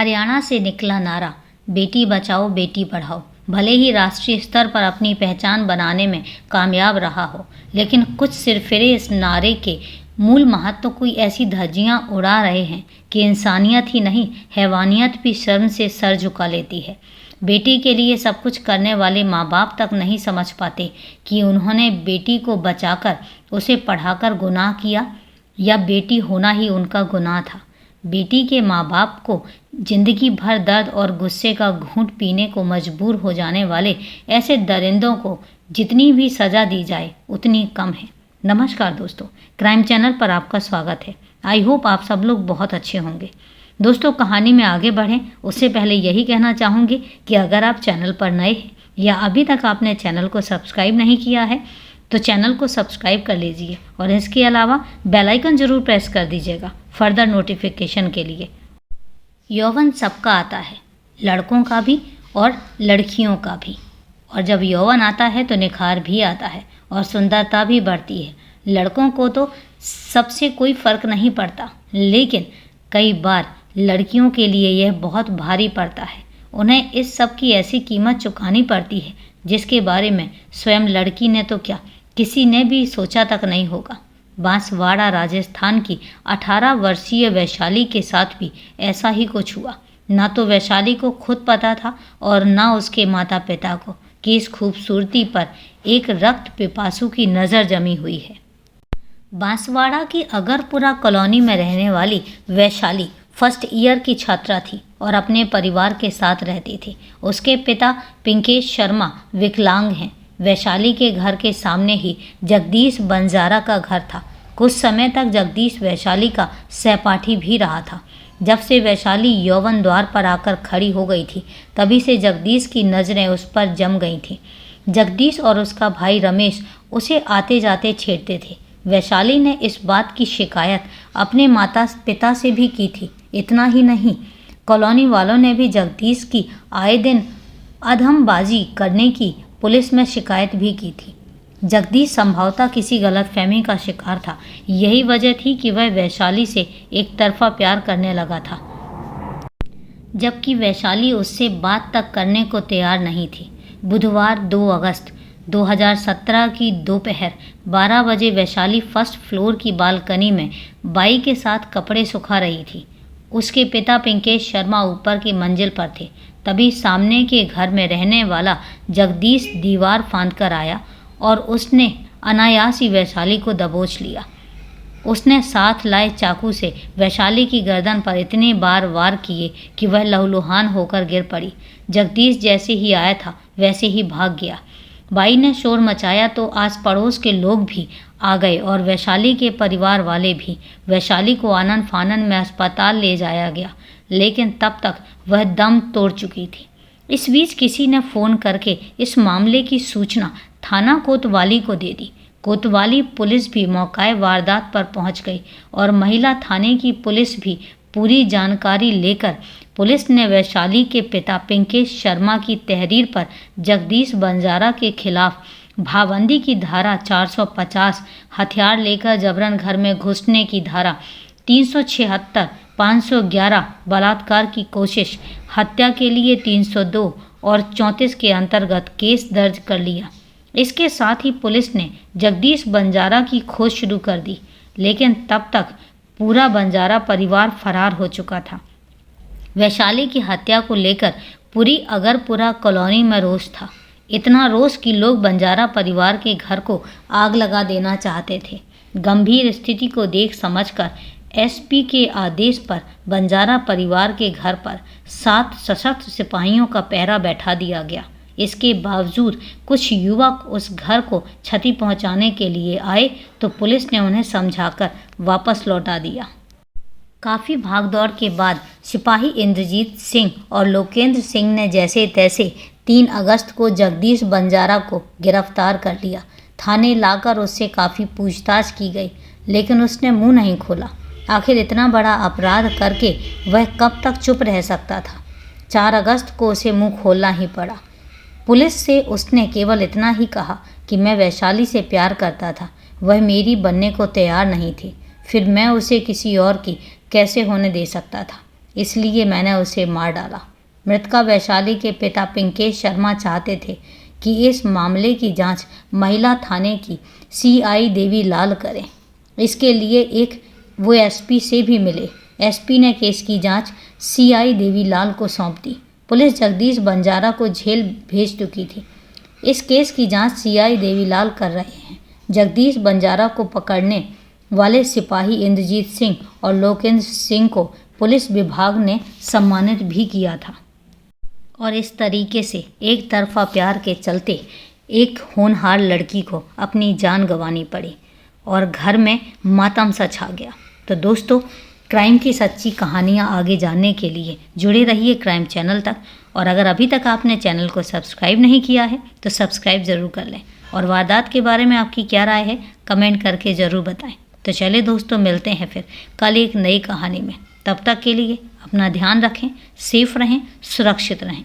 हरियाणा से निकला नारा, बेटी बचाओ बेटी पढ़ाओ। भले ही राष्ट्रीय स्तर पर अपनी पहचान बनाने में कामयाब रहा हो, लेकिन कुछ सिरफिरे इस नारे के मूल महत्व की ऐसी धज्जियां उड़ा रहे हैं कि इंसानियत ही नहीं, हैवानियत भी शर्म से सर झुका लेती है। बेटी के लिए सब कुछ करने वाले माँ बाप तक नहीं समझ पाते कि उन्होंने बेटी को बचाकर उसे पढ़ाकर गुनाह किया या बेटी होना ही उनका गुनाह था। बेटी के माँ बाप को जिंदगी भर दर्द और गुस्से का घूंट पीने को मजबूर हो जाने वाले ऐसे दरिंदों को जितनी भी सज़ा दी जाए उतनी कम है। नमस्कार दोस्तों, क्राइम चैनल पर आपका स्वागत है। आई होप आप सब लोग बहुत अच्छे होंगे। दोस्तों, कहानी में आगे बढ़ें उससे पहले यही कहना चाहूँगी कि अगर आप चैनल पर नए हैं या अभी तक आपने चैनल को सब्सक्राइब नहीं किया है तो चैनल को सब्सक्राइब कर लीजिए और इसके अलावा बेल आइकन ज़रूर प्रेस कर दीजिएगा फर्दर नोटिफिकेशन के लिए। यौवन सबका आता है, लड़कों का भी और लड़कियों का भी। और जब यौवन आता है तो निखार भी आता है और सुंदरता भी बढ़ती है। लड़कों को तो सबसे कोई फ़र्क नहीं पड़ता, लेकिन कई बार लड़कियों के लिए यह बहुत भारी पड़ता है। उन्हें इस सब की ऐसी कीमत चुकानी पड़ती है जिसके बारे में स्वयं लड़की ने तो क्या, किसी ने भी सोचा तक नहीं होगा। बांसवाड़ा राजस्थान की 18 वर्षीय वैशाली के साथ भी ऐसा ही कुछ हुआ। ना तो वैशाली को खुद पता था और ना उसके माता पिता को कि इस खूबसूरती पर एक रक्त पिपासु की नज़र जमी हुई है। बांसवाड़ा की अगरपुरा कॉलोनी में रहने वाली वैशाली फर्स्ट ईयर की छात्रा थी और अपने परिवार के साथ रहती थी। उसके पिता पिंकेश शर्मा विकलांग हैं। वैशाली के घर के सामने ही जगदीश बंजारा का घर था। कुछ समय तक जगदीश वैशाली का सहपाठी भी रहा था। जब से वैशाली यौवन द्वार पर आकर खड़ी हो गई थी, तभी से जगदीश की नज़रें उस पर जम गई थीं। जगदीश और उसका भाई रमेश उसे आते जाते छेड़ते थे। वैशाली ने इस बात की शिकायत अपने माता पिता से भी की थी। इतना ही नहीं, कॉलोनी वालों ने भी जगदीश की आए दिन अधमबाजी करने की पुलिस में शिकायत भी की थी। जगदीश संभवतः किसी गलतफहमी का शिकार था। यही वजह थी कि वह वैशाली से एक तरफा प्यार करने लगा था, जबकि वैशाली उससे बात तक करने को तैयार नहीं थी। बुधवार 2 अगस्त 2017 की दोपहर 12 बजे वैशाली फर्स्ट फ्लोर की बालकनी में बाई के साथ कपड़े सुखा रही थी। उसके पिता पिंकेश शर्मा ऊपर की मंजिल पर थे। तभी सामने के घर में रहने वाला जगदीश दीवार फांदकर आया और उसने अनायास ही वैशाली को दबोच लिया। उसने साथ लाए चाकू से वैशाली की गर्दन पर इतने बार वार किए कि वह लहूलुहान होकर गिर पड़ी। जगदीश जैसे ही आया था वैसे ही भाग गया। बाई ने शोर मचाया तो आस पड़ोस के लोग भी आ गए और वैशाली के परिवार वाले भी। वैशाली को आनन फानन में अस्पताल ले जाया गया, लेकिन तब तक वह दम तोड़ चुकी थी। इस बीच किसी ने फ़ोन करके इस मामले की सूचना थाना कोतवाली को दे दी। कोतवाली पुलिस भी मौके वारदात पर पहुंच गई और महिला थाने की पुलिस भी पूरी जानकारी लेकर पुलिस ने वैशाली के पिता पिंकेश शर्मा की तहरीर पर जगदीश बंजारा के खिलाफ भाबंदी की धारा 450, हथियार लेकर जबरन घर में घुसने की धारा 376, 511, बलात्कार की कोशिश, हत्या के लिए 302 और 34 के अंतर्गत केस दर्ज कर लिया। इसके साथ ही पुलिस ने जगदीश बंजारा की खोज शुरू कर दी, लेकिन तब तक पूरा बंजारा परिवार फरार हो चुका था। वैशाली की हत्या को लेकर पूरी अगरपुरा कॉलोनी में रोष था। इतना रोष कि लोग बंजारा परिवार के घर को आग लगा देना चाहते थे। गंभीर स्थिति को देख समझकर एसपी के आदेश पर बंजारा परिवार के घर पर 7 सशस्त्र सिपाहियों का पहरा बैठा दिया गया। इसके बावजूद कुछ युवक उस घर को क्षति पहुंचाने के लिए आए तो पुलिस ने उन्हें समझाकर वापस लौटा दिया। काफ़ी भागदौड़ के बाद सिपाही इंद्रजीत सिंह और लोकेंद्र सिंह ने जैसे तैसे 3 अगस्त को जगदीश बंजारा को गिरफ्तार कर लिया। थाने लाकर उससे काफ़ी पूछताछ की गई, लेकिन उसने मुंह नहीं खोला। आखिर इतना बड़ा अपराध करके वह कब तक चुप रह सकता था। 4 अगस्त को उसे मुंह खोलना ही पड़ा। पुलिस से उसने केवल इतना ही कहा कि मैं वैशाली से प्यार करता था, वह मेरी बनने को तैयार नहीं थी, फिर मैं उसे किसी और की कैसे होने दे सकता था। इसलिए मैंने उसे मार डाला। मृतका वैशाली के पिता पिंकेश शर्मा चाहते थे कि इस मामले की जांच महिला थाने की सीआई देवीलाल करें। इसके लिए वो एसपी से भी मिले। एसपी ने केस की जांच सीआई देवीलाल को सौंप दी। पुलिस जगदीश बंजारा को जेल भेज चुकी थी। इस केस की जांच सीआई देवीलाल कर रहे हैं। जगदीश बंजारा को पकड़ने वाले सिपाही इंद्रजीत सिंह और लोकेंद्र सिंह को पुलिस विभाग ने सम्मानित भी किया था। और इस तरीके से एक तरफा प्यार के चलते एक होनहार लड़की को अपनी जान गंवानी पड़ी और घर में मातम सा छा गया। तो दोस्तों, क्राइम की सच्ची कहानियाँ आगे जानने के लिए जुड़े रहिए क्राइम चैनल तक। और अगर अभी तक आपने चैनल को सब्सक्राइब नहीं किया है तो सब्सक्राइब ज़रूर कर लें। और वारदात के बारे में आपकी क्या राय है कमेंट करके ज़रूर बताएं। तो चलिए दोस्तों, मिलते हैं फिर कल एक नई कहानी में। तब तक के लिए अपना ध्यान रखें, सेफ रहें, सुरक्षित रहें।